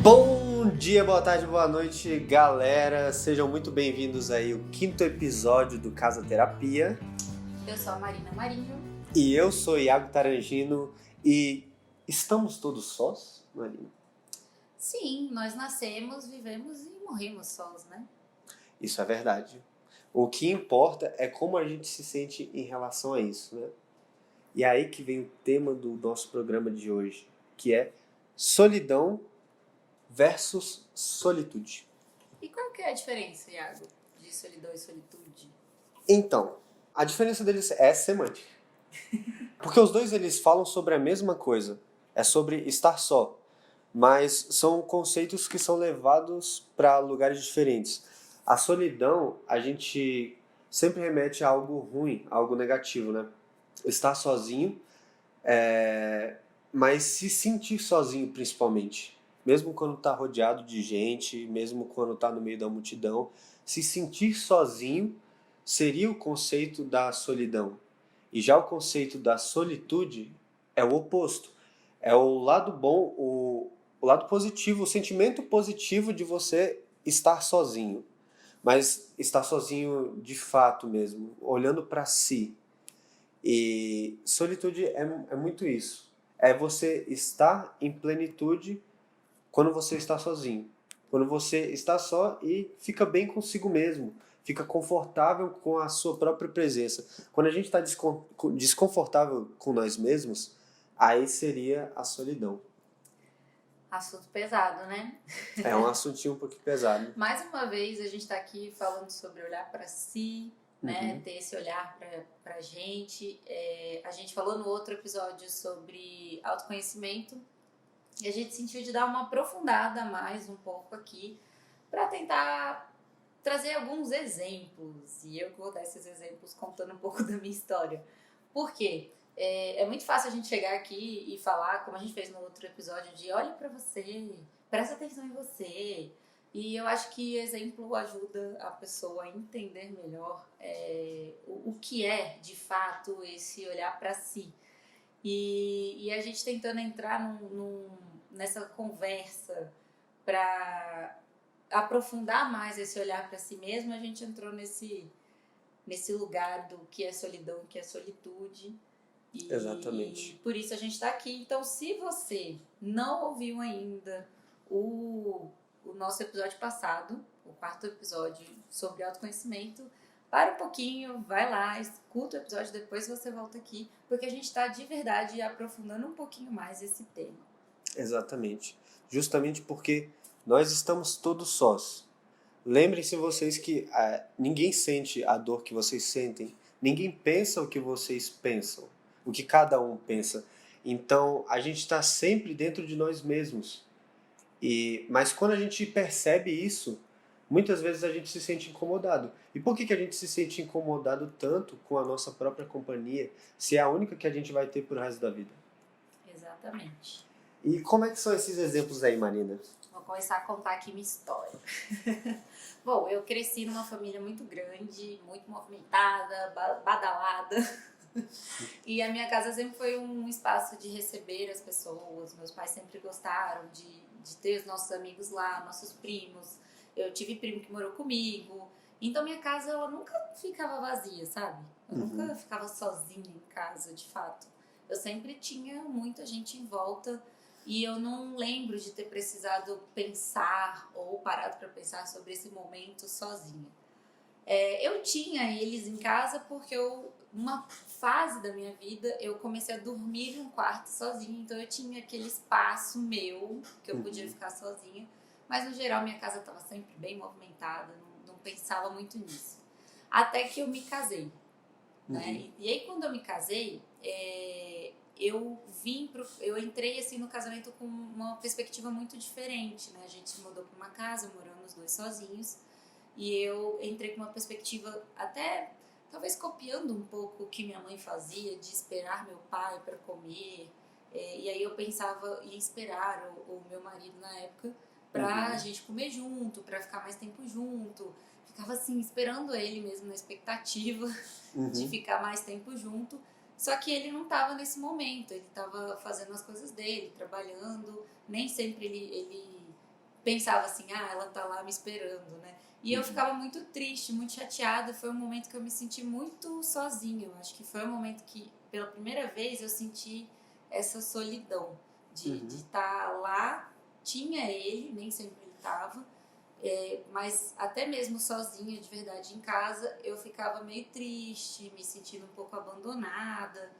Bom dia, boa tarde, boa noite, galera. Sejam muito bem-vindos aí ao 5º episódio do Casa Terapia. Eu sou a Marina Marinho. E eu sou Iago Tarangino. E estamos todos sós, Marina? Sim, nós nascemos, vivemos e morremos sós, né? Isso é verdade. O que importa é como a gente se sente em relação a isso, né? E é aí que vem o tema do nosso programa de hoje, que é solidão versus solitude. E qual que é a diferença, Iago, de solidão e solitude? Então, a diferença deles é semântica. Porque os dois eles falam sobre a mesma coisa. É sobre estar só. Mas são conceitos que são levados para lugares diferentes. A solidão, a gente sempre remete a algo ruim, a algo negativo, né? Estar sozinho, mas se sentir sozinho principalmente. Mesmo quando está rodeado de gente, mesmo quando está no meio da multidão, se sentir sozinho seria o conceito da solidão. E já o conceito da solitude é o oposto. É o lado bom, o lado positivo, o sentimento positivo de você estar sozinho. Mas estar sozinho de fato mesmo, olhando para si. E solitude é muito isso. É você estar em plenitude quando você está sozinho. Quando você está só e fica bem consigo mesmo. Fica confortável com a sua própria presença. Quando a gente está desconfortável com nós mesmos, aí seria a solidão. Assunto pesado, né? É um assuntinho um pouquinho pesado. Mais uma vez, a gente está aqui falando sobre olhar para si, né? Ter esse olhar para a gente. A gente falou no outro episódio sobre autoconhecimento e a gente sentiu de dar uma aprofundada a mais um pouco aqui para tentar trazer alguns exemplos. E eu vou dar esses exemplos contando um pouco da minha história. Por quê? É muito fácil a gente chegar aqui e falar, como a gente fez no outro episódio, de olhe para você, presta atenção em você. E eu acho que exemplo ajuda a pessoa a entender melhor o que é, de fato, esse olhar para si. E a gente tentando entrar nessa conversa para aprofundar mais esse olhar para si mesmo, a gente entrou nesse lugar do que é solidão, o que é solitude. E Exatamente. por isso a gente está aqui. Então, se você não ouviu ainda o nosso episódio passado, o 4º episódio sobre autoconhecimento, para um pouquinho, vai lá, escuta o episódio, depois você volta aqui, porque a gente está de verdade aprofundando um pouquinho mais esse tema. Exatamente. Justamente porque nós estamos todos sós. Lembrem-se vocês que ninguém sente a dor que vocês sentem. Ninguém pensa o que vocês pensam. O que cada um pensa. Então, a gente está sempre dentro de nós mesmos. Mas quando a gente percebe isso, muitas vezes a gente se sente incomodado. E por que a gente se sente incomodado tanto com a nossa própria companhia, se é a única que a gente vai ter pro resto da vida? Exatamente. E como é que são esses exemplos aí, Marina? Vou começar a contar aqui minha história. Bom, eu cresci numa família muito grande, muito movimentada, badalada. E a minha casa sempre foi um espaço de receber as pessoas. Meus pais sempre gostaram de ter os nossos amigos lá, nossos primos. Eu tive primo que morou comigo. Então minha casa ela nunca ficava vazia, sabe? Eu nunca ficava sozinha em casa, de fato. Eu sempre tinha muita gente em volta e eu não lembro de ter precisado pensar ou parado para pensar sobre esse momento sozinha. Eu tinha eles em casa porque uma fase da minha vida eu comecei a dormir num quarto sozinha, então eu tinha aquele espaço meu que eu podia ficar sozinha, mas no geral minha casa estava sempre bem movimentada, não pensava muito nisso. Até que eu me casei, né? E aí quando eu me casei, eu entrei assim no casamento com uma perspectiva muito diferente, né? A gente se mudou para uma casa, moramos os dois sozinhos. E eu entrei com uma perspectiva até, talvez copiando um pouco o que minha mãe fazia, de esperar meu pai para comer. E aí eu pensava em esperar o meu marido na época para a gente comer junto, para ficar mais tempo junto. Ficava assim, esperando ele mesmo na expectativa de ficar mais tempo junto. Só que ele não estava nesse momento, ele estava fazendo as coisas dele, trabalhando. Nem sempre ele pensava assim, ela tá lá me esperando, né? E eu ficava muito triste, muito chateada. Foi um momento que eu me senti muito sozinha. Eu acho que foi um momento que, pela primeira vez, eu senti essa solidão de estar lá. Tinha ele, nem sempre ele estava, mas até mesmo sozinha, de verdade, em casa, eu ficava meio triste, me sentindo um pouco abandonada.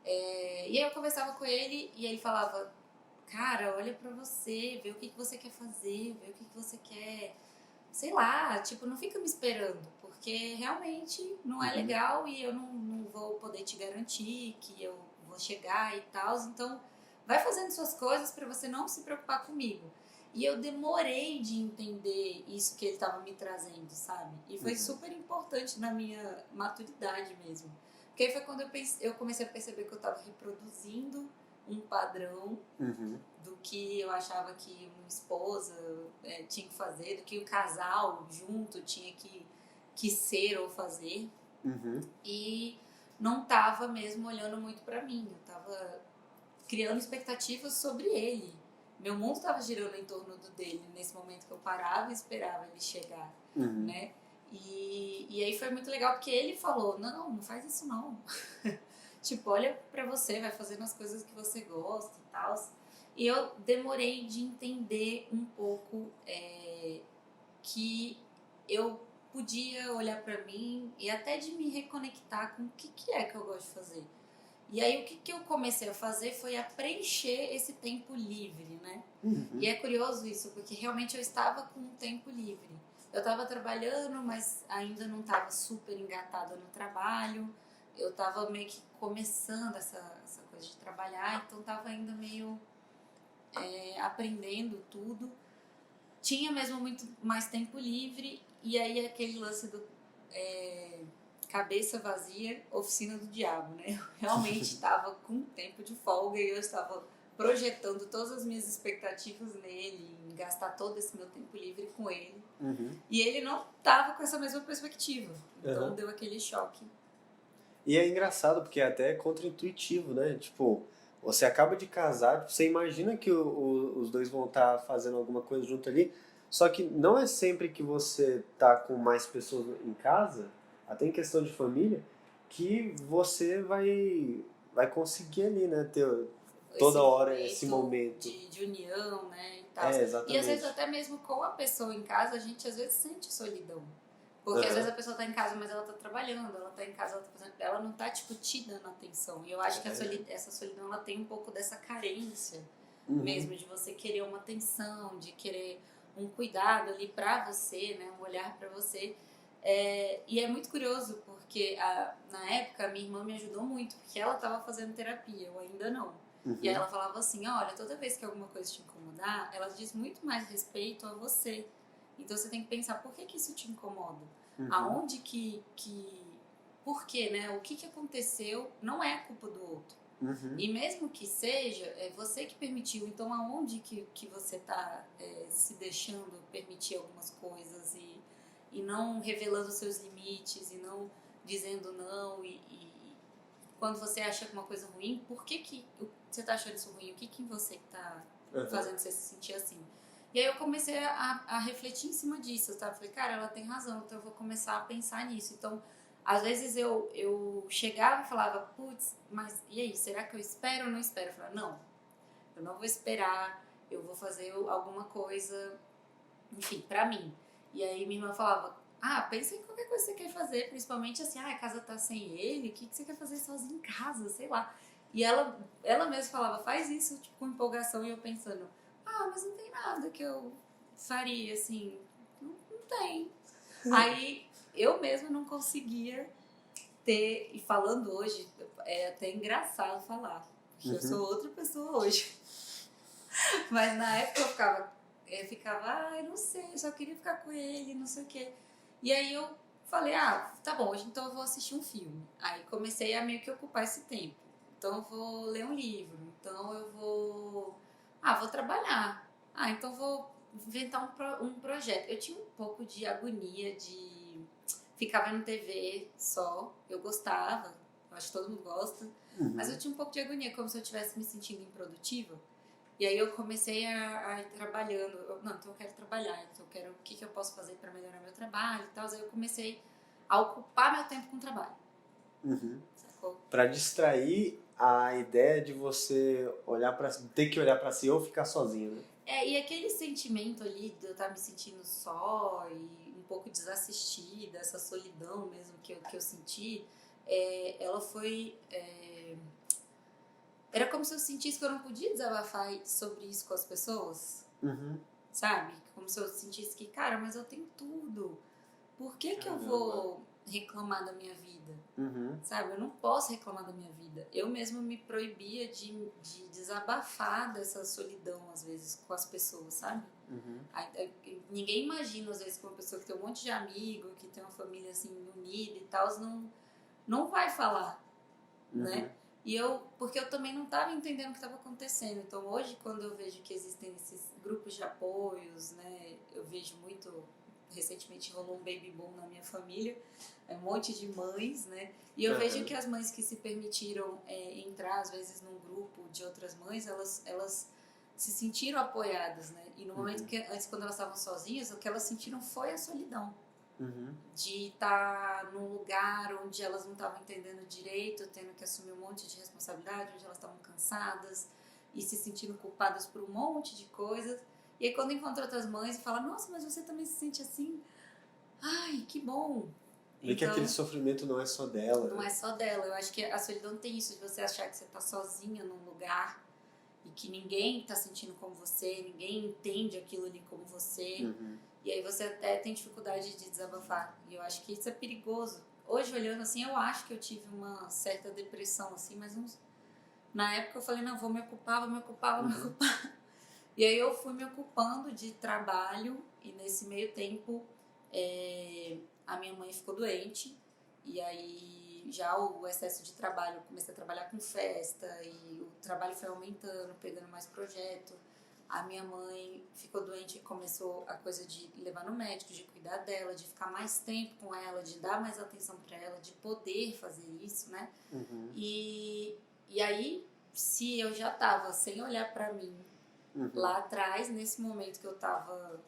E aí eu conversava com ele e ele falava, cara, olha pra você, vê o que você quer fazer, vê o que você quer, sei lá, tipo, não fica me esperando, porque realmente não é legal e eu não vou poder te garantir que eu vou chegar e tal, então vai fazendo suas coisas pra você não se preocupar comigo. E eu demorei de entender isso que ele estava me trazendo, sabe? E foi super importante na minha maturidade mesmo. Porque aí foi quando eu comecei a perceber que eu estava reproduzindo um padrão do que eu achava que uma esposa tinha que fazer, do que o casal junto tinha que ser ou fazer. E não estava mesmo olhando muito para mim. Eu estava criando expectativas sobre ele. Meu mundo estava girando em torno do dele nesse momento que eu parava e esperava ele chegar, né? E aí foi muito legal porque ele falou, não faz isso não. Tipo, olha pra você, vai fazendo as coisas que você gosta e tal. E eu demorei de entender um pouco que eu podia olhar pra mim e até de me reconectar com o que é que eu gosto de fazer. E aí o que eu comecei a fazer foi a preencher esse tempo livre, né? E é curioso isso, porque realmente eu estava com um tempo livre. Eu estava trabalhando, mas ainda não estava super engatada no trabalho. Eu estava meio que começando essa coisa de trabalhar, então estava ainda meio aprendendo tudo. Tinha mesmo muito mais tempo livre, e aí aquele lance do cabeça vazia, oficina do diabo, né? Eu realmente estava com tempo de folga e eu estava projetando todas as minhas expectativas nele, em gastar todo esse meu tempo livre com ele. E ele não estava com essa mesma perspectiva, então deu aquele choque. E é engraçado porque é até contra-intuitivo, né? Tipo, você acaba de casar, você imagina que os dois vão estar fazendo alguma coisa junto ali, só que não é sempre que você tá com mais pessoas em casa, até em questão de família, que você vai conseguir ali, né? Ter toda hora esse momento. De união, né? E tal. Exatamente. E às vezes até mesmo com a pessoa em casa, a gente às vezes sente solidão. Porque às vezes a pessoa tá em casa, mas ela tá trabalhando, ela tá em casa, ela tá fazendo, ela não tá, tipo, te dando atenção. E eu acho que essa solidão, ela tem um pouco dessa carência mesmo, de você querer uma atenção, de querer um cuidado ali pra você, né? Um olhar pra você. E é muito curioso, porque na época a minha irmã me ajudou muito, porque ela tava fazendo terapia, eu ainda não. E aí ela falava assim, olha, toda vez que alguma coisa te incomodar, ela diz muito mais respeito a você. Então você tem que pensar, por que isso te incomoda? Aonde por quê, né? O que aconteceu não é culpa do outro. E mesmo que seja, é você que permitiu. Então aonde que você tá se deixando permitir algumas coisas e não revelando seus limites e não dizendo não e quando você acha uma coisa ruim, por que você tá achando isso ruim? O que em você que tá fazendo você se sentir assim? E aí eu comecei a refletir em cima disso, tá? Falei, cara, ela tem razão, então eu vou começar a pensar nisso. Então, às vezes eu chegava e falava, putz, mas e aí, será que eu espero ou não espero? Eu falava, não, eu não vou esperar, eu vou fazer alguma coisa, enfim, pra mim. E aí minha irmã falava, pensa em qualquer coisa que você quer fazer, principalmente assim, a casa tá sem ele, o que você quer fazer sozinho em casa, sei lá. E ela mesma falava, faz isso tipo, com empolgação, e eu pensando, mas não tem nada que eu faria, assim, não tem. Aí eu mesma não conseguia ter, e falando hoje, é até engraçado falar, porque eu sou outra pessoa hoje. Mas na época eu ficava, não sei, eu só queria ficar com ele, não sei o quê. E aí eu falei, tá bom, hoje então eu vou assistir um filme. Aí comecei a meio que ocupar esse tempo. Então eu vou ler um livro, então eu vou trabalhar. Então vou inventar um projeto. Eu tinha um pouco de agonia de ficar vendo TV só. Eu gostava, eu acho que todo mundo gosta. Mas eu tinha um pouco de agonia, como se eu estivesse me sentindo improdutiva. E aí eu comecei a ir trabalhando. Não, então eu quero trabalhar, então eu quero o que eu posso fazer para melhorar meu trabalho e tal. Aí eu comecei a ocupar meu tempo com o trabalho. Uhum. Sacou? Para distrair a ideia de você ter que olhar para si ou ficar sozinho, né? E aquele sentimento ali de eu estar me sentindo só e um pouco desassistida, essa solidão mesmo que eu senti, ela foi. Era como se eu sentisse que eu não podia desabafar sobre isso com as pessoas, Uhum. sabe? Como se eu sentisse que, cara, mas eu tenho tudo. Por que eu Caramba. vou reclamar da minha vida? Uhum. Sabe? Eu não posso reclamar da minha vida. Eu mesma me proibia de desabafar dessa solidão, às vezes, com as pessoas, sabe? Uhum. Ninguém imagina, às vezes, que uma pessoa que tem um monte de amigo, que tem uma família, assim, unida e tal, não vai falar, né? Porque eu também não estava entendendo o que estava acontecendo. Então, hoje, quando eu vejo que existem esses grupos de apoios, né? Eu vejo muito... Recentemente rolou um baby boom na minha família, um monte de mães, né? E eu vejo que as mães que se permitiram entrar, às vezes, num grupo de outras mães, elas se sentiram apoiadas, né? E no momento que, antes, quando elas estavam sozinhas, o que elas sentiram foi a solidão. De estar num lugar onde elas não estavam entendendo direito, tendo que assumir um monte de responsabilidade, onde elas estavam cansadas e se sentindo culpadas por um monte de coisas. E aí quando encontra outras mães e fala, nossa, mas você também se sente assim? Ai, que bom! Ver que aquele sofrimento não é só dela. Não é só dela. Eu acho que a solidão tem isso, de você achar que você tá sozinha num lugar e que ninguém tá sentindo como você, ninguém entende aquilo ali como você. E aí você até tem dificuldade de desabafar. E eu acho que isso é perigoso. Hoje, olhando assim, eu acho que eu tive uma certa depressão, assim, mas na época eu falei, não, vou me ocupar. E aí eu fui me ocupando de trabalho e nesse meio tempo a minha mãe ficou doente e aí já o excesso de trabalho, eu comecei a trabalhar com festa e o trabalho foi aumentando, pegando mais projeto. A minha mãe ficou doente e começou a coisa de levar no médico, de cuidar dela, de ficar mais tempo com ela, de dar mais atenção para ela, de poder fazer isso, né? E aí, se eu já tava sem olhar para mim lá atrás, nesse momento que eu tava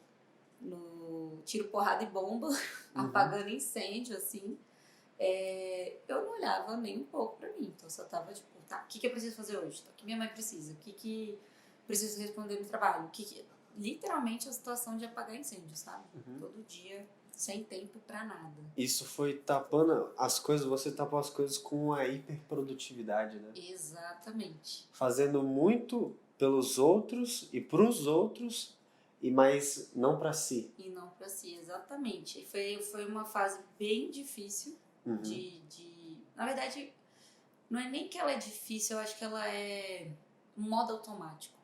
no tiro, porrada e bomba, apagando incêndio, assim, eu não olhava nem um pouco pra mim. Então eu só tava tipo, tá, o que eu preciso fazer hoje? O que minha mãe precisa? O que preciso responder no trabalho? Literalmente a situação de apagar incêndio, sabe? Todo dia, sem tempo pra nada. Isso foi tapando as coisas, você tapou as coisas com a hiperprodutividade, né? Exatamente. Fazendo muito pelos outros e pros outros, mas não pra si. E não pra si, exatamente. Foi uma fase bem difícil Na verdade, não é nem que ela é difícil, eu acho que ela é um modo automático.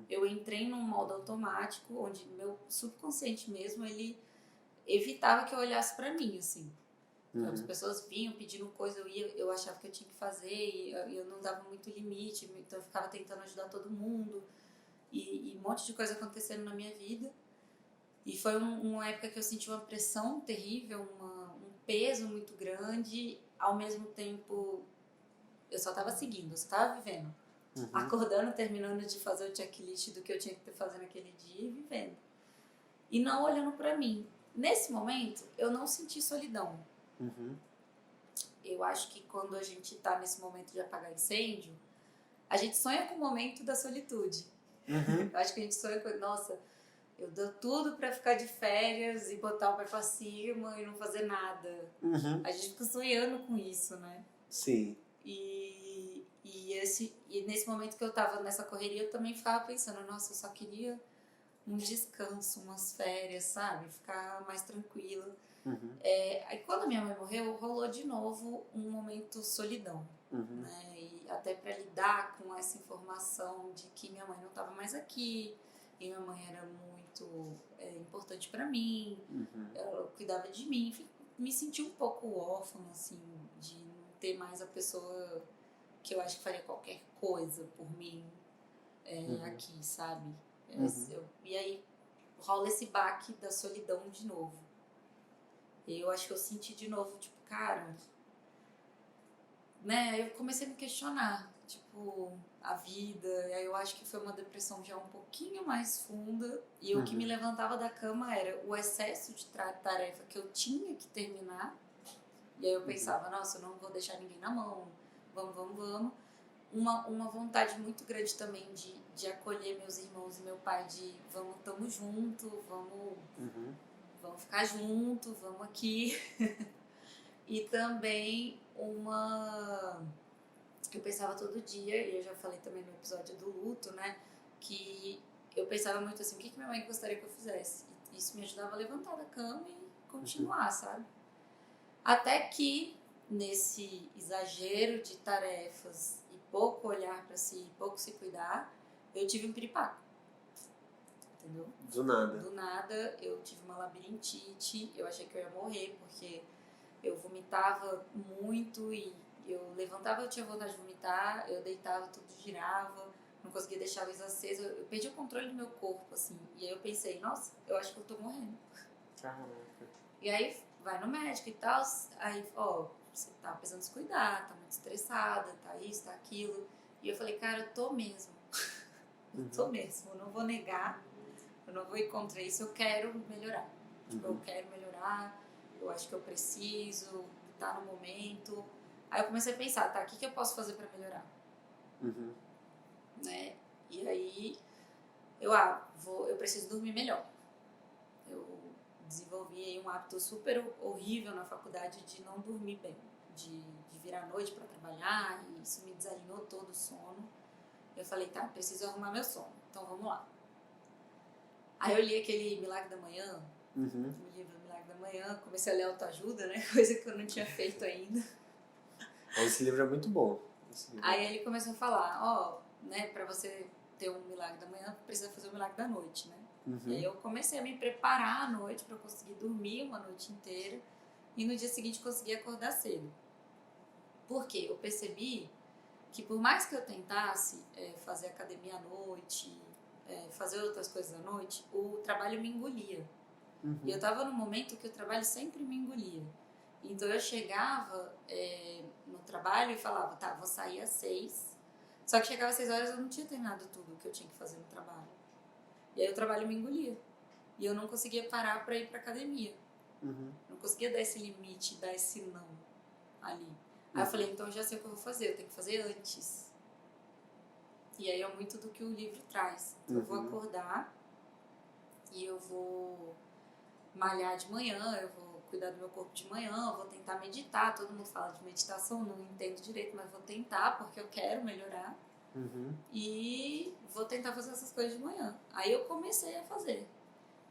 Eu entrei num modo automático, onde meu subconsciente mesmo, ele evitava que eu olhasse pra mim, assim. Então, as pessoas vinham pedindo coisa, eu achava que eu tinha que fazer, e eu não dava muito limite, então eu ficava tentando ajudar todo mundo, e um monte de coisa acontecendo na minha vida. E foi uma época que eu senti uma pressão terrível, um peso muito grande, ao mesmo tempo eu só estava seguindo, eu só estava vivendo. Acordando, terminando de fazer o checklist do que eu tinha que fazer naquele dia e vivendo. E não olhando pra mim. Nesse momento, eu não senti solidão. Eu acho que quando a gente tá nesse momento de apagar incêndio, a gente sonha com o momento da solitude. Eu acho que a gente sonha com, nossa, eu dou tudo pra ficar de férias e botar o pé pra cima e não fazer nada. A gente fica sonhando com isso, né? Sim. E nesse momento que eu tava nessa correria, eu também ficava pensando, nossa, eu só queria um descanso, umas férias, sabe? Ficar mais tranquila. Aí quando minha mãe morreu, rolou de novo um momento solidão. Né? E até pra lidar com essa informação de que minha mãe não tava mais aqui, e minha mãe era muito importante pra mim, ela cuidava de mim, enfim, me senti um pouco órfã, assim, de não ter mais a pessoa que eu acho que faria qualquer coisa por mim aqui, sabe? E aí rola esse baque da solidão de novo. E eu acho que eu senti de novo, tipo, cara, né? Eu comecei a me questionar, tipo, a vida. E aí eu acho que foi uma depressão já um pouquinho mais funda. E o que me levantava da cama era o excesso de tarefa que eu tinha que terminar. E aí eu pensava, nossa, eu não vou deixar ninguém na mão. Vamos. Uma vontade muito grande também de acolher meus irmãos e meu pai, de tamo junto, vamos ficar junto, vamos aqui. E também eu pensava todo dia, e eu já falei também no episódio do luto, né, que eu pensava muito assim, o que minha mãe gostaria que eu fizesse? E isso me ajudava a levantar da cama e continuar, sabe? Até que, nesse exagero de tarefas e pouco olhar pra si, pouco se cuidar, eu tive um piripaque. Entendeu? Do nada. Do nada, eu tive uma labirintite, eu achei que eu ia morrer, porque eu vomitava muito e eu levantava, eu tinha vontade de vomitar, eu deitava, tudo girava, não conseguia deixar a luz acesa, eu perdi o controle do meu corpo, assim. E aí eu pensei, nossa, eu acho que eu tô morrendo. Caraca. E aí vai no médico e tal, aí, você tá precisando se cuidar, tá muito estressada, tá isso, tá aquilo. E eu falei, cara, eu tô mesmo. Eu tô mesmo, eu não vou negar, eu não vou ir contra isso, eu quero melhorar. Tipo, eu quero melhorar, eu acho que eu preciso, tá no momento. Aí eu comecei a pensar, tá, o que eu posso fazer pra melhorar? Né? E aí, eu preciso dormir melhor. Eu desenvolvi aí um hábito super horrível na faculdade de não dormir bem, de virar à noite para trabalhar, e isso me desalinhou todo o sono. Eu falei, tá, preciso arrumar meu sono, então vamos lá. Aí eu li aquele Milagre da Manhã, o livro Milagre da Manhã, comecei a ler autoajuda, né, coisa que eu não tinha feito ainda. Esse livro é muito bom. Aí ele começou a falar, né, pra você ter um milagre da manhã, precisa fazer o milagre da noite, né? E aí eu comecei a me preparar à noite para conseguir dormir uma noite inteira e no dia seguinte conseguir acordar cedo. Por quê? Eu percebi que por mais que eu tentasse fazer academia à noite, fazer outras coisas à noite, o trabalho me engolia. E eu tava num momento que o trabalho sempre me engolia. Então eu chegava no trabalho e falava, tá, vou sair às 6. Só que chegava às 6 horas eu não tinha terminado tudo o que eu tinha que fazer no trabalho. E aí o trabalho me engolia. E eu não conseguia parar pra ir pra academia. Não conseguia dar esse limite, dar esse não ali. Aí eu falei, então eu já sei o que eu vou fazer, eu tenho que fazer antes. E aí é muito do que o livro traz. Então eu vou acordar e eu vou malhar de manhã, eu vou cuidar do meu corpo de manhã, vou tentar meditar. Todo mundo fala de meditação, não entendo direito, mas vou tentar porque eu quero melhorar. E vou tentar fazer essas coisas de manhã. Aí eu comecei a fazer.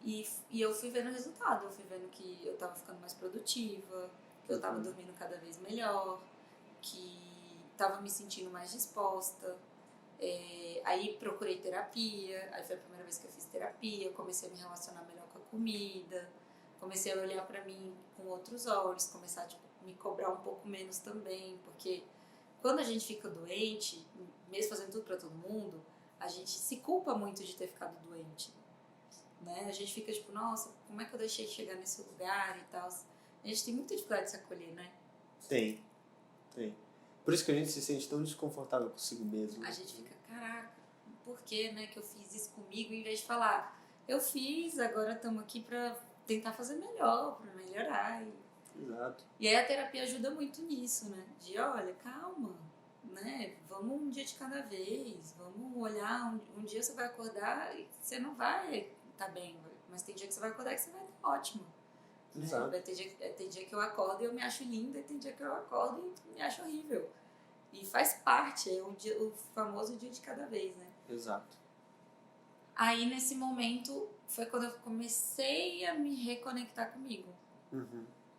E eu fui vendo o resultado. Eu fui vendo que eu tava ficando mais produtiva, que eu tava dormindo cada vez melhor, que tava me sentindo mais disposta. Aí procurei terapia, aí foi a primeira vez que eu fiz terapia, comecei a me relacionar melhor com a comida, comecei a olhar pra mim com outros olhos, começar a me cobrar um pouco menos também, porque quando a gente fica doente, mesmo fazendo tudo pra todo mundo, a gente se culpa muito de ter ficado doente, né? A gente fica tipo, nossa, como é que eu deixei de chegar nesse lugar e tal. A gente tem muita dificuldade de se acolher, né? Tem. Por isso que a gente se sente tão desconfortável consigo mesmo. A gente fica, caraca, por que, né, que eu fiz isso comigo, em vez de falar, eu fiz, agora estamos aqui pra tentar fazer melhor, pra melhorar. Exato. E aí a terapia ajuda muito nisso, né? De, olha, calma, né? Vamos um dia de cada vez, vamos olhar, um dia você vai acordar e você não vai estar bem, mas tem dia que você vai acordar e você vai estar ótimo. Exato. Né? Tem dia que eu acordo e eu me acho linda, e tem dia que eu acordo e me acho horrível. E faz parte, é o famoso dia de cada vez, né? Exato. Aí, nesse momento, foi quando eu comecei a me reconectar comigo.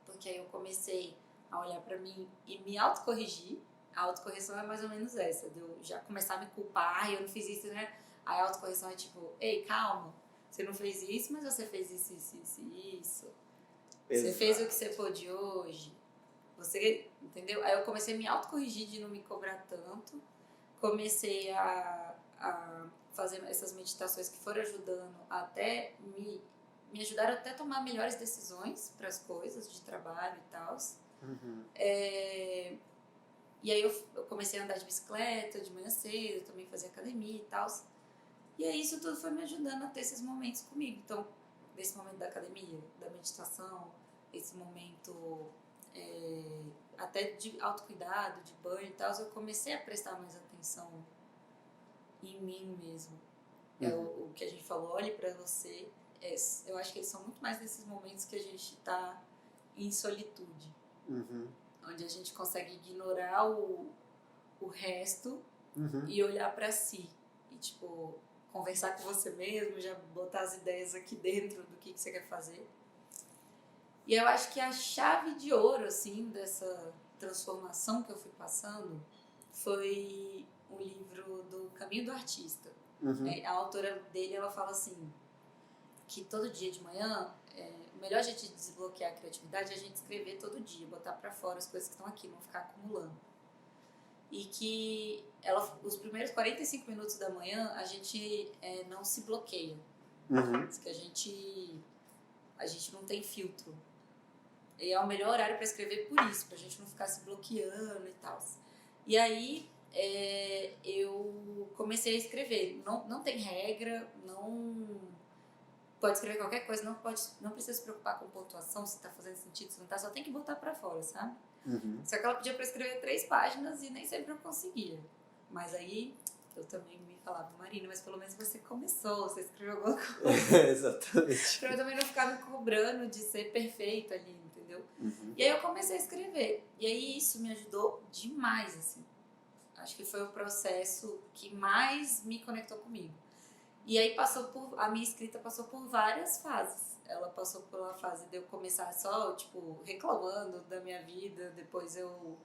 Porque aí eu comecei a olhar pra mim e me autocorrigir. A autocorreção é mais ou menos essa, de eu já começar a me culpar, eu não fiz isso, né? Aí a autocorreção é tipo, ei, calma, você não fez isso, mas você fez isso. Você fez o que você pôde hoje. Você, entendeu? Aí eu comecei a me autocorrigir de não me cobrar tanto. Comecei a fazer essas meditações que foram ajudando até me ajudaram até a tomar melhores decisões para as coisas de trabalho e tal. E aí eu comecei a andar de bicicleta de manhã cedo, também fazia academia e tal. E aí isso tudo foi me ajudando a ter esses momentos comigo. Então, esse momento da academia, da meditação, esse momento até de autocuidado, de banho e tal, eu comecei a prestar mais atenção em mim mesmo. É o que a gente falou, olhe pra você. Eu acho que eles são muito mais nesses momentos que a gente tá em solitude. Onde a gente consegue ignorar o resto e olhar pra si. E, tipo, conversar com você mesmo, já botar as ideias aqui dentro do que você quer fazer. E eu acho que a chave de ouro, assim, dessa transformação que eu fui passando foi o livro do Caminho do Artista. A autora dele, ela fala assim, que todo dia de manhã, o melhor jeito de desbloquear a criatividade é a gente escrever todo dia, botar pra fora as coisas que estão aqui, não ficar acumulando. E que os primeiros 45 minutos da manhã a gente não se bloqueia. Diz que a gente não tem filtro. E é o melhor horário para escrever por isso, pra gente não ficar se bloqueando e tal. E aí eu comecei a escrever. Não tem regra, não pode escrever qualquer coisa, não precisa se preocupar com pontuação, se tá fazendo sentido, se não tá, só tem que botar pra fora, sabe? Só que ela pedia pra escrever 3 páginas e nem sempre eu conseguia. Mas aí eu também me falava, Marina, mas pelo menos você começou, você escreveu alguma coisa. Exatamente. Pra eu também não ficar me cobrando de ser perfeita ali, entendeu? E aí eu comecei a escrever. E aí isso me ajudou demais, assim. Acho que foi o processo que mais me conectou comigo. E aí a minha escrita passou por várias fases. Ela passou pela fase de eu começar só, tipo, reclamando da minha vida. Depois eu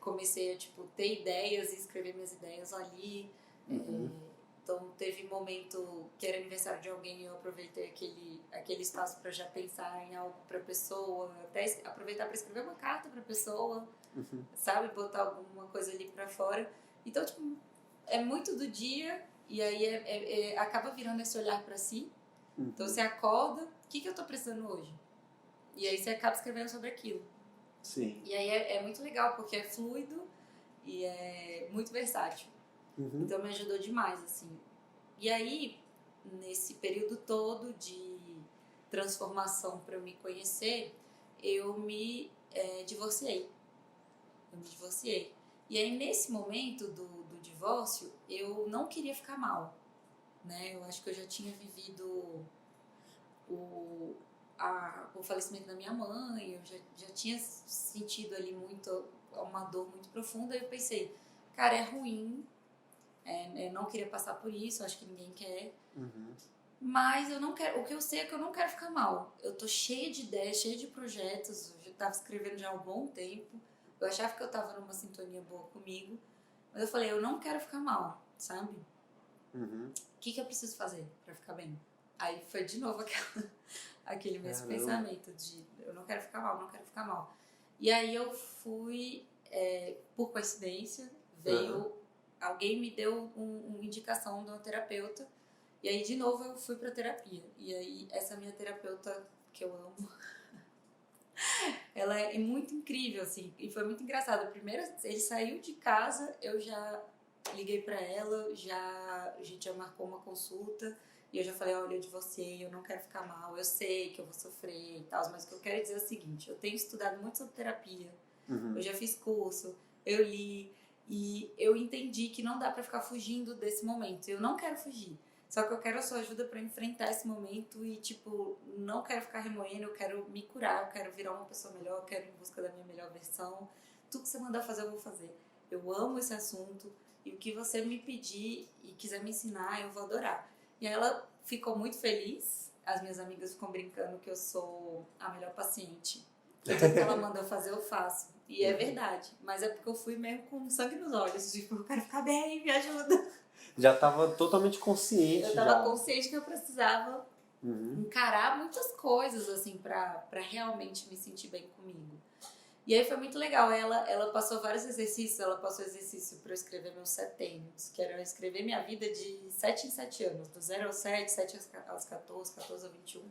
comecei a, tipo, ter ideias e escrever minhas ideias ali. Então teve momento que era aniversário de alguém e eu aproveitei aquele espaço para já pensar em algo para a pessoa. Até aproveitar para escrever uma carta para a pessoa, sabe? Botar alguma coisa ali para fora. Então, tipo, é muito do dia. E aí acaba virando esse olhar pra si. Então você acorda, o que eu tô precisando hoje? E aí você acaba escrevendo sobre aquilo. Sim. E aí é muito legal, porque é fluido e é muito versátil. Então me ajudou demais, assim. E aí, nesse período todo de transformação pra eu me conhecer, eu me divorciei. E aí, nesse momento do divórcio, eu não queria ficar mal, né? Eu acho que eu já tinha vivido o falecimento da minha mãe, eu já tinha sentido ali uma dor muito profunda, e eu pensei, cara, é ruim, eu não queria passar por isso, acho que ninguém quer, mas eu não quero, o que eu sei é que eu não quero ficar mal. Eu tô cheia de ideias, cheia de projetos, eu já tava escrevendo já há um bom tempo, eu achava que eu tava numa sintonia boa comigo, mas eu falei, eu não quero ficar mal, sabe? O que eu preciso fazer pra ficar bem? Aí foi de novo aquele mesmo pensamento de eu não quero ficar mal, não quero ficar mal. E aí eu fui, por coincidência, alguém me deu uma indicação de uma terapeuta, e aí de novo eu fui pra terapia. E aí essa minha terapeuta, que eu amo, ela é muito incrível, assim, e foi muito engraçado. Primeiro, ele saiu de casa, eu já liguei pra ela, a gente já marcou uma consulta, e eu já falei, olha, eu divorciei, eu não quero ficar mal, eu sei que eu vou sofrer e tal, mas o que eu quero dizer é o seguinte, eu tenho estudado muito sobre terapia, eu já fiz curso, eu li, e eu entendi que não dá pra ficar fugindo desse momento, eu não quero fugir. Só que eu quero a sua ajuda pra enfrentar esse momento e, tipo, não quero ficar remoendo, eu quero me curar, eu quero virar uma pessoa melhor, eu quero ir em busca da minha melhor versão. Tudo que você mandar fazer, eu vou fazer. Eu amo esse assunto e o que você me pedir e quiser me ensinar, eu vou adorar. E aí ela ficou muito feliz, as minhas amigas ficam brincando que eu sou a melhor paciente. Tudo que ela manda eu fazer, eu faço. E é verdade, mas é porque eu fui mesmo com sangue nos olhos, tipo, eu quero ficar bem, me ajuda. Já estava totalmente consciente. Eu estava consciente que eu precisava encarar muitas coisas, assim, pra realmente me sentir bem comigo. E aí foi muito legal. Ela passou vários exercícios. Ela passou exercício para eu escrever meus setênios, que era eu escrever minha vida de 7 em 7 anos, do 0 aos 7, 7 aos 14, 14 aos 21.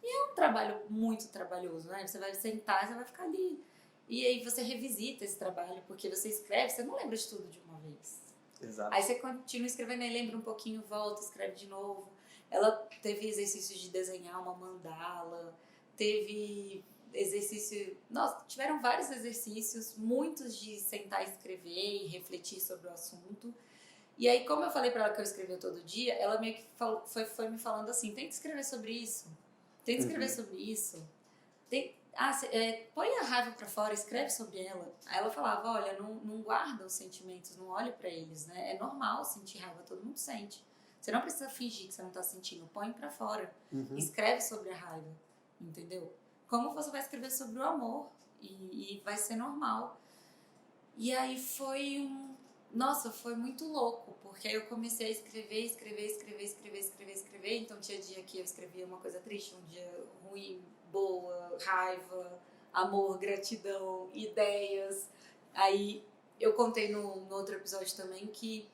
E é um trabalho muito trabalhoso, né? Você vai sentar, você vai ficar ali. E aí você revisita esse trabalho, porque você escreve, você não lembra de tudo de uma vez. Exato. Aí você continua escrevendo, aí lembra um pouquinho, volta, escreve de novo. Ela teve exercício de desenhar uma mandala, teve exercício... Nossa, tiveram vários exercícios, muitos de sentar e escrever e refletir sobre o assunto. E aí, como eu falei pra ela que eu escrevia todo dia, ela meio que foi me falando assim, tenta escrever sobre isso, tenta escrever sobre isso. Põe a raiva pra fora, escreve sobre ela. Aí ela falava, olha, não guarda os sentimentos, não olhe pra eles, né? É normal sentir raiva, todo mundo sente. Você não precisa fingir que você não tá sentindo, põe pra fora. Escreve sobre a raiva, entendeu? Como você vai escrever sobre o amor e vai ser normal. E aí Nossa, foi muito louco, porque aí eu comecei a escrever. Então tinha dia que eu escrevia uma coisa triste, um dia ruim, boa, raiva, amor, gratidão, ideias. Aí eu contei no outro episódio também que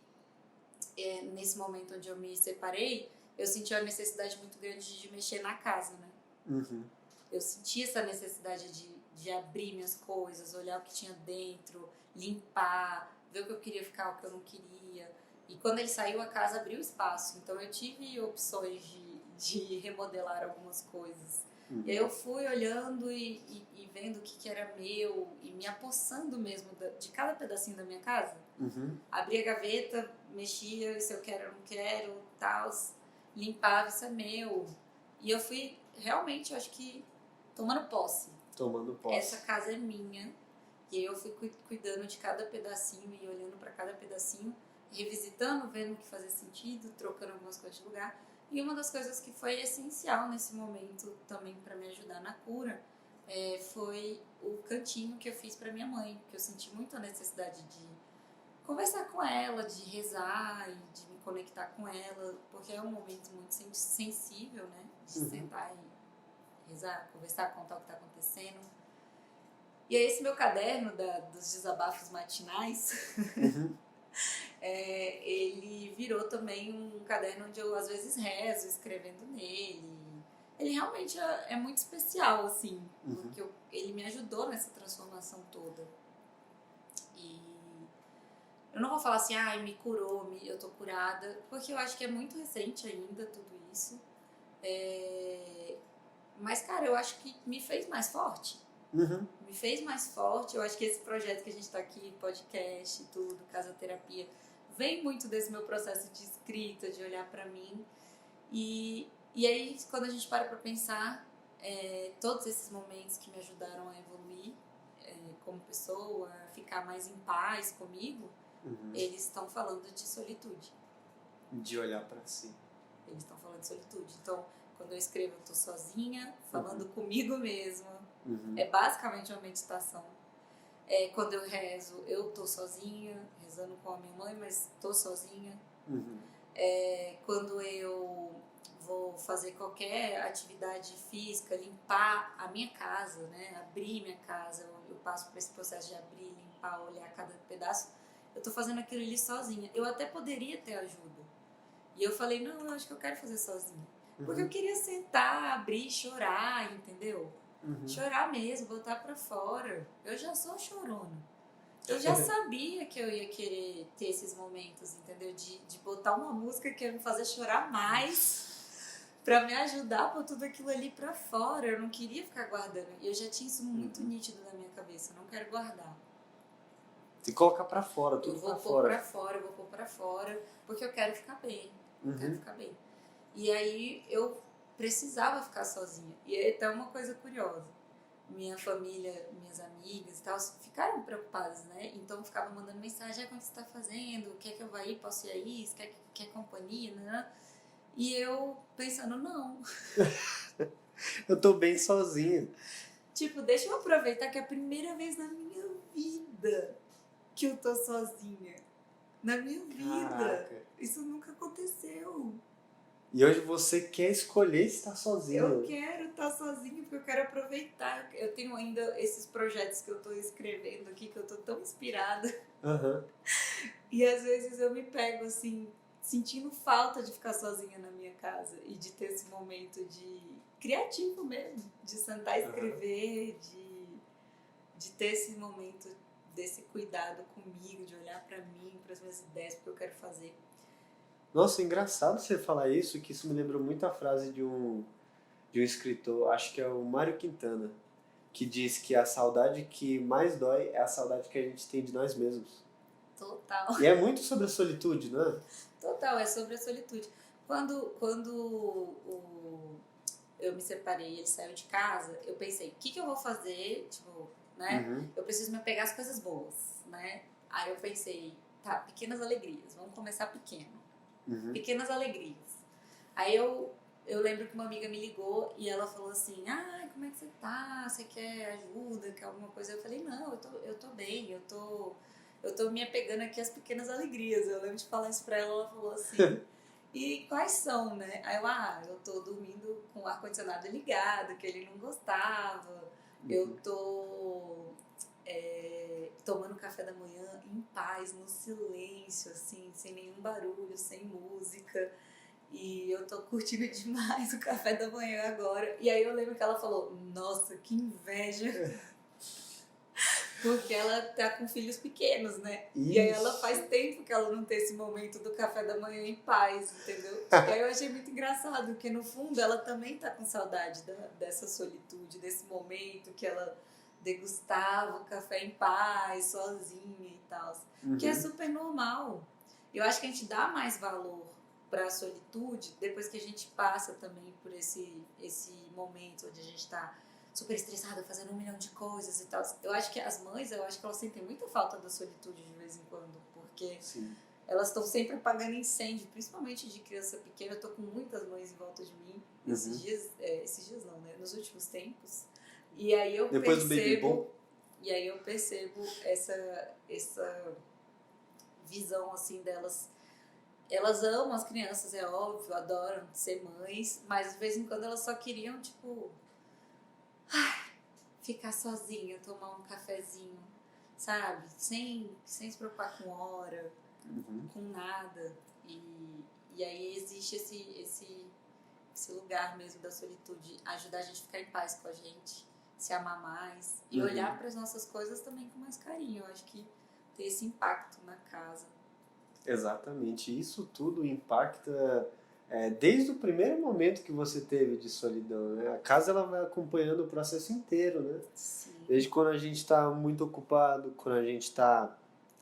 nesse momento onde eu me separei, eu senti a necessidade muito grande de mexer na casa, né? Eu senti essa necessidade de abrir minhas coisas, olhar o que tinha dentro, limpar, ver o que eu queria ficar, o que eu não queria. E quando ele saiu, a casa abriu espaço. Então eu tive opções de remodelar algumas coisas. E aí eu fui olhando e vendo o que era meu e me apossando mesmo de cada pedacinho da minha casa. Abria a gaveta, mexia, se eu quero ou não quero, tal, limpava, isso é meu. E eu fui realmente, eu acho que, tomando posse. Essa casa é minha. E aí eu fui cuidando de cada pedacinho e olhando para cada pedacinho, revisitando, vendo o que fazia sentido, trocando algumas coisas de lugar. E uma das coisas que foi essencial nesse momento também para me ajudar na cura foi o cantinho que eu fiz para minha mãe, porque eu senti muito a necessidade de conversar com ela, de rezar e de me conectar com ela, porque é um momento muito sensível, né? De sentar e rezar, conversar, contar o que está acontecendo. E aí esse meu caderno dos desabafos matinais, ele virou também um caderno onde eu às vezes rezo, escrevendo nele. Ele realmente é muito especial, assim, porque ele me ajudou nessa transformação toda. E eu não vou falar assim, me curou, eu tô curada, porque eu acho que é muito recente ainda tudo isso. Mas, cara, eu acho que me fez mais forte. Me fez mais forte. Eu acho que esse projeto que a gente tá aqui, podcast e tudo, Casa Terapia, vem muito desse meu processo de escrita, de olhar pra mim. E aí, quando a gente para pra pensar, todos esses momentos que me ajudaram a evoluir como pessoa, a ficar mais em paz comigo, eles estão falando de solitude. De olhar pra si. Eles estão falando de solitude. Então, quando eu escrevo, eu tô sozinha, falando comigo mesma. É basicamente uma meditação. Quando eu rezo, eu tô sozinha, rezando com a minha mãe, mas tô sozinha. Quando eu vou fazer qualquer atividade física, limpar a minha casa, né? Abrir minha casa, eu passo por esse processo de abrir, limpar, olhar cada pedaço. Eu tô fazendo aquilo ali sozinha. Eu até poderia ter ajuda. E eu falei, não, eu acho que eu quero fazer sozinha. Porque eu queria sentar, abrir, chorar, entendeu? Chorar mesmo, botar pra fora. Eu já sou chorona. Eu já sabia que eu ia querer ter esses momentos, entendeu? De botar uma música que ia me fazer chorar mais pra me ajudar a pôr tudo aquilo ali pra fora. Eu não queria ficar guardando. E eu já tinha isso muito nítido na minha cabeça. Eu não quero guardar. Se colocar pra fora, tudo pra fora. Eu vou pôr pra fora, porque eu quero ficar bem. Eu quero ficar bem. E aí eu precisava ficar sozinha. E é até uma coisa curiosa. Minha família, minhas amigas e tal, ficaram preocupadas, né? Então ficavam mandando mensagem, como você tá fazendo? Quer que eu vá aí? Posso ir aí? Quer companhia? Né? E eu pensando, não. Eu tô bem sozinha. Tipo, deixa eu aproveitar que é a primeira vez na minha vida que eu tô sozinha. Na minha vida. Caraca. Isso nunca aconteceu. E hoje você quer escolher estar sozinha. Eu quero estar sozinha porque eu quero aproveitar. Eu tenho ainda esses projetos que eu tô escrevendo aqui, que eu tô tão inspirada. E às vezes eu me pego assim, sentindo falta de ficar sozinha na minha casa e de ter esse momento de criativo mesmo, de sentar e escrever, de ter esse momento, desse cuidado comigo, de olhar pra mim, para as minhas ideias, porque eu quero fazer. Nossa, engraçado você falar isso, que isso me lembrou muito a frase de um escritor, acho que é o Mário Quintana, que diz que a saudade que mais dói é a saudade que a gente tem de nós mesmos. Total. E é muito sobre a solitude, não é? Total, é sobre a solitude. Quando eu me separei e ele saiu de casa, eu pensei, o que eu vou fazer, tipo, né? Uhum. Eu preciso me apegar às coisas boas, né? Aí eu pensei, tá, pequenas alegrias, vamos começar pequeno. Uhum. Pequenas alegrias. Aí eu lembro que uma amiga me ligou e ela falou assim, como é que você tá? Você quer ajuda, quer alguma coisa? Eu falei, não, eu tô bem, eu tô me apegando aqui às pequenas alegrias. Eu lembro de falar isso pra ela, ela falou assim, e quais são, né? Aí eu tô dormindo com o ar-condicionado ligado, que ele não gostava, eu tô tomando café da manhã em paz, no silêncio, assim, sem nenhum barulho, sem música. E eu tô curtindo demais o café da manhã agora. E aí eu lembro que ela falou, nossa, que inveja. Porque ela tá com filhos pequenos, né? Isso. E aí ela faz tempo que ela não tem esse momento do café da manhã em paz, entendeu? E aí eu achei muito engraçado, porque no fundo ela também tá com saudade dessa solitude, desse momento que ela degustava o café em paz, sozinha e tal. Uhum. Que é super normal. Eu acho que a gente dá mais valor para a solitude depois que a gente passa também por esse momento onde a gente tá super estressada, fazendo 1 milhão de coisas e tal. Eu acho que as mães, elas sentem muita falta da solitude de vez em quando, porque Sim. elas estão sempre apagando incêndio, principalmente de criança pequena. Eu tô com muitas mães em volta de mim, esses dias não, né? Nos últimos tempos. E aí eu Depois do Baby Boom. E aí eu percebo essa visão, assim, delas. Elas amam as crianças, é óbvio, adoram ser mães, mas de vez em quando elas só queriam, tipo, ficar sozinha, tomar um cafezinho, sabe? Sem se preocupar com hora, com nada. E aí existe esse lugar mesmo da solitude, ajudar a gente a ficar em paz com a gente, se amar mais e olhar para as nossas coisas também com mais carinho. Eu acho que tem esse impacto na casa. Exatamente. Isso tudo impacta desde o primeiro momento que você teve de solidão, né? A casa ela vai acompanhando o processo inteiro, né? Sim. Desde quando a gente está muito ocupado, quando a gente está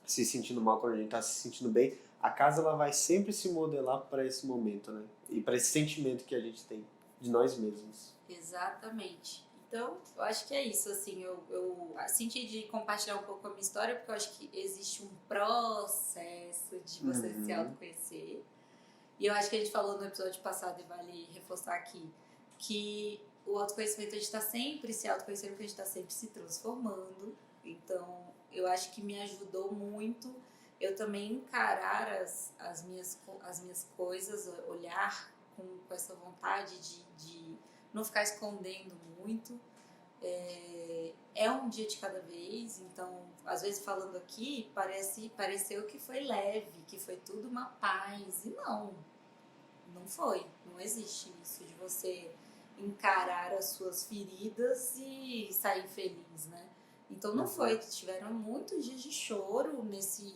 se sentindo mal, quando a gente está se sentindo bem, a casa ela vai sempre se modelar para esse momento, né? E para esse sentimento que a gente tem de nós mesmos. Exatamente. Então, eu acho que é isso, assim, eu senti de compartilhar um pouco a minha história, porque eu acho que existe um processo de você se autoconhecer. E eu acho que a gente falou no episódio passado, e vale reforçar aqui, que o autoconhecimento, a gente está sempre se autoconhecendo, porque a gente está sempre se transformando. Então, eu acho que me ajudou muito eu também encarar as minhas coisas, olhar com essa vontade de não ficar escondendo muito. É um dia de cada vez, então, às vezes falando aqui, pareceu que foi leve, que foi tudo uma paz, e não foi, não existe isso de você encarar as suas feridas e sair feliz, né? Então não foi, tiveram muitos dias de choro nesse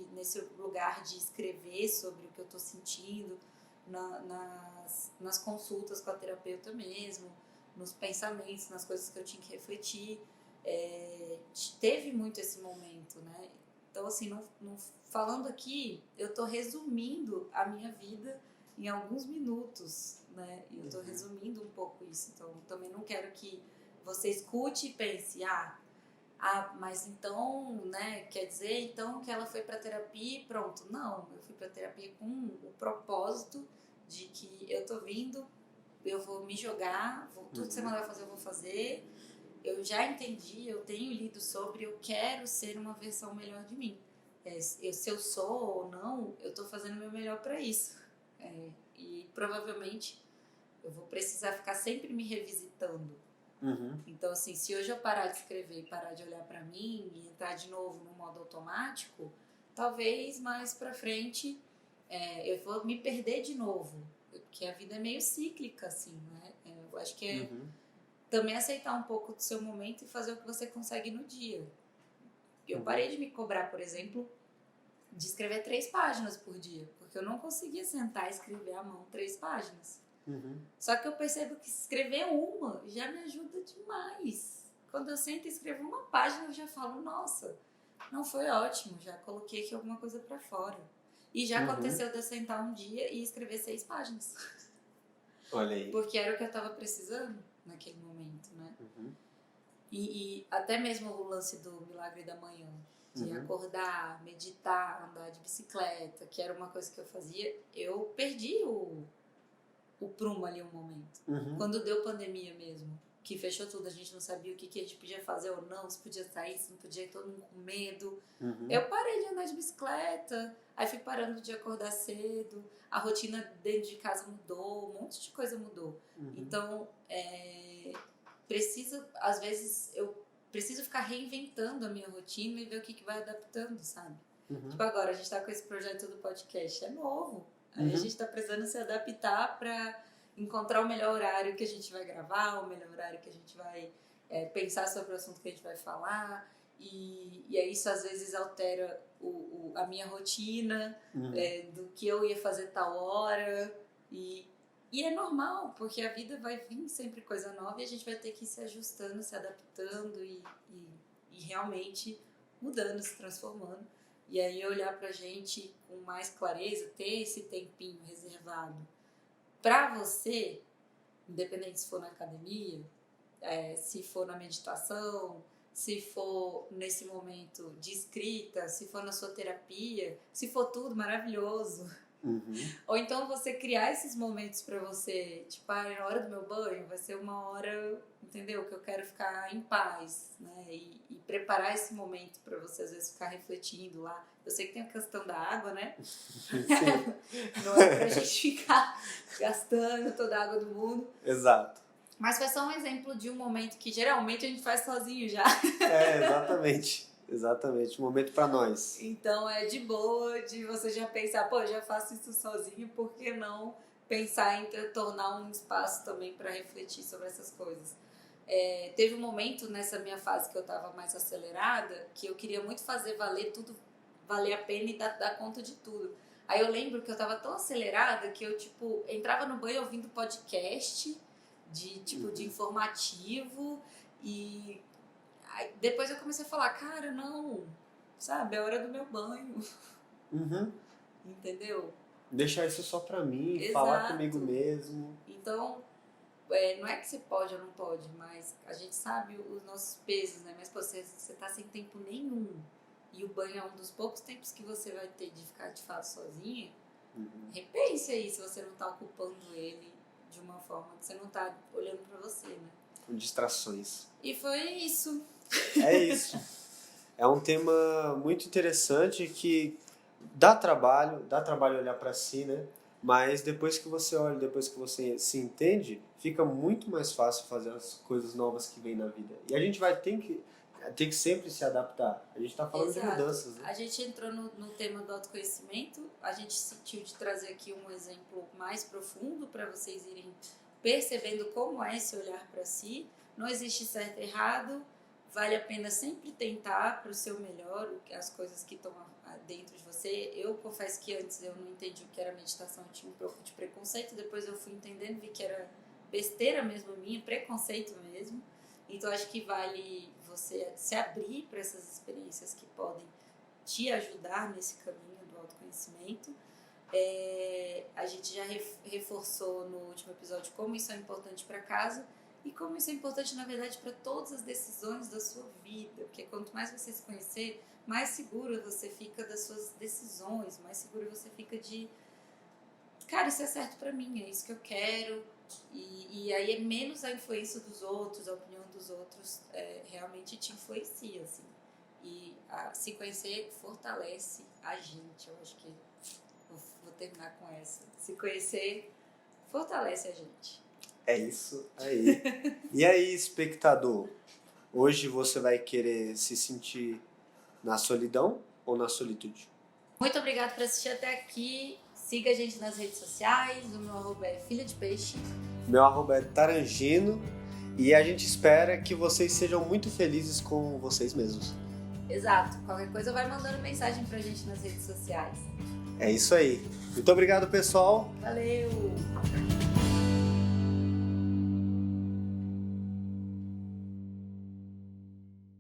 lugar de escrever sobre o que eu tô sentindo, nas consultas com a terapeuta mesmo, nos pensamentos, nas coisas que eu tinha que refletir. Teve muito esse momento, né? Então, assim, falando aqui, eu tô resumindo a minha vida em alguns minutos, né? E eu tô resumindo um pouco isso. Então, também não quero que você escute e pense, mas então, né, quer dizer então que ela foi pra terapia e pronto. Não, eu fui pra terapia com o propósito de que eu tô vindo, eu vou me jogar, tudo que você mandar fazer eu vou fazer. Eu já entendi, eu tenho lido sobre, eu quero ser uma versão melhor de mim. Se eu sou ou não, eu tô fazendo o meu melhor pra isso. E provavelmente eu vou precisar ficar sempre me revisitando. Então, assim, se hoje eu parar de escrever e parar de olhar pra mim e entrar de novo no modo automático, talvez mais pra frente eu vou me perder de novo. Porque a vida é meio cíclica, assim, né? Eu acho que também aceitar um pouco do seu momento e fazer o que você consegue no dia. Eu parei de me cobrar, por exemplo, de escrever 3 páginas por dia, porque eu não conseguia sentar e escrever à mão 3 páginas. Só que eu percebo que escrever uma já me ajuda demais. Quando eu sento e escrevo uma página, eu já falo, nossa, não foi ótimo, já coloquei aqui alguma coisa pra fora. E já aconteceu de eu sentar um dia e escrever 6 páginas. Olha aí. Porque era o que eu tava precisando naquele momento, né? E até mesmo o lance do milagre da manhã, de acordar, meditar, andar de bicicleta, que era uma coisa que eu fazia, eu perdi o prumo ali um momento. Quando deu pandemia mesmo, que fechou tudo, a gente não sabia o que a gente podia fazer ou não, se podia sair, se não podia, todo mundo com medo. Eu parei de andar de bicicleta, aí fui parando de acordar cedo, a rotina dentro de casa mudou, um monte de coisa mudou. Então, às vezes, eu preciso ficar reinventando a minha rotina e ver o que vai adaptando, sabe? Tipo, agora a gente tá com esse projeto do podcast, é novo. Aí a gente tá precisando se adaptar pra encontrar o melhor horário que a gente vai gravar, o melhor horário que a gente vai pensar sobre o assunto que a gente vai falar. E aí isso às vezes altera a minha rotina, do que eu ia fazer tal hora. E é normal, porque a vida vai vir sempre coisa nova e a gente vai ter que ir se ajustando, se adaptando e realmente mudando, se transformando. E aí olhar pra gente com mais clareza, ter esse tempinho reservado pra você, independente se for na academia, se for na meditação, se for nesse momento de escrita, se for na sua terapia, se for tudo maravilhoso. Ou então você criar esses momentos pra você, tipo, na hora do meu banho vai ser uma hora, entendeu? Que eu quero ficar em paz, né? E preparar esse momento pra você, às vezes, ficar refletindo lá. Eu sei que tem a questão da água, né? Sim. Não é pra gente ficar gastando toda a água do mundo. Exato. Mas foi só um exemplo de um momento que geralmente a gente faz sozinho já. Exatamente. Exatamente, um momento pra nós. Então é de boa de você já pensar, pô, eu já faço isso sozinho, por que não pensar em tornar um espaço também para refletir sobre essas coisas? Teve um momento nessa minha fase que eu tava mais acelerada, que eu queria muito fazer valer tudo, valer a pena e dar conta de tudo. Aí eu lembro que eu tava tão acelerada que eu, tipo, entrava no banho ouvindo podcast de informativo e aí, depois eu comecei a falar, cara, não, sabe, é hora do meu banho. Entendeu? Deixar isso só pra mim, Exato. Falar comigo mesmo. Então, não é que você pode ou não pode, mas a gente sabe os nossos pesos, né? Mas pô, você tá sem tempo nenhum e o banho é um dos poucos tempos que você vai ter de ficar de fato sozinha. Repense aí se você não tá ocupando ele de uma forma que você não tá olhando pra você, né? Com distrações. E foi isso. É isso. É um tema muito interessante que dá trabalho olhar pra si, né? Mas depois que você olha, depois que você se entende, fica muito mais fácil fazer as coisas novas que vem na vida. E a gente vai ter que sempre se adaptar. A gente tá falando Exato. de mudanças, né? A gente entrou no tema do autoconhecimento, a gente sentiu de trazer aqui um exemplo mais profundo para vocês irem percebendo como é esse olhar para si. Não existe certo e errado, vale a pena sempre tentar para o seu melhor, as coisas que estão dentro de você. Eu confesso que antes eu não entendi o que era meditação, eu tinha um pouco de preconceito, depois eu fui entendendo, vi que era besteira mesmo minha, preconceito mesmo. Então acho que vale você se abrir para essas experiências que podem te ajudar nesse caminho do autoconhecimento. A gente já reforçou no último episódio como isso é importante para casa e como isso é importante, na verdade, para todas as decisões da sua vida. Porque quanto mais você se conhecer, mais seguro você fica das suas decisões, mais seguro você fica de... Cara, isso é certo para mim, é isso que eu quero. E aí é menos a influência dos outros, a opinião dos outros realmente te influencia, assim. E se conhecer fortalece a gente. Eu acho que vou terminar com essa. Se conhecer fortalece a gente. É isso aí. E aí, espectador? Hoje você vai querer se sentir na solidão ou na solitude? Muito obrigada por assistir até aqui. Siga a gente nas redes sociais. O meu arroba é Filha de Peixe. Meu arroba é Tarangino. E a gente espera que vocês sejam muito felizes com vocês mesmos. Exato. Qualquer coisa vai mandando mensagem pra gente nas redes sociais. É isso aí. Muito obrigado, pessoal. Valeu!